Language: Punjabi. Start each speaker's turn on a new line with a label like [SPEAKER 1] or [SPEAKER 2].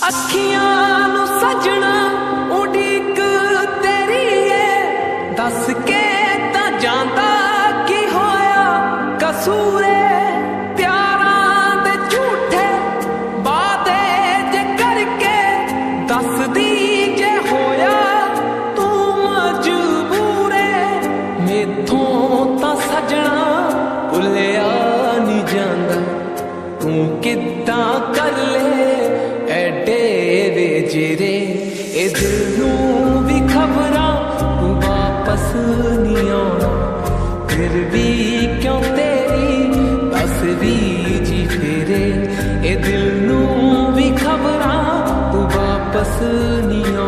[SPEAKER 1] ਅੱਖੀਆਂ ਨੂੰ ਸਜਣਾ ਉਡੀਕ ਤੇਰੀ ਏ, ਦੱਸ ਕੇ ਤਾਂ ਜਾਂਦਾ ਕੀ ਹੋਇਆ ਕਸੂਰੇ ਪਿਆਰਾਂ ਦੇ ਝੂਠੇ ਵਾਅਦੇ ਜੇ ਕਰਕੇ, ਦੱਸਦੀ ਜੇ ਹੋਇਆ ਤੂੰ ਮਜਬੂਰ ਏ। ਮੈਥੋਂ ਤਾਂ ਸਜਣਾ ਭੁੱਲਿਆ ਨਹੀਂ ਜਾਂਦਾ, ਤੂੰ ਕਿੱਦਾਂ ਕਰ ਲੈ ਐਡੇ ਵੇ ਜਿਹੜੇ। ਇਹ ਦਿਲ ਨੂੰ ਵੀ ਖਬਰਾਂ ਤੂੰ ਵਾਪਸ ਨਹੀਂ ਆਉਣਾ, ਫਿਰ ਵੀ ਕਿਉਂ ਤੇਰੀ ਬਸ ਵੀ ਜੀ ਫੇਰੇ। ਇਹ ਦਿਲ ਨੂੰ ਵੀ ਖਬਰਾਂ ਤੂੰ ਵਾਪਸ ਨਹੀਂ ਆਉਣਾ।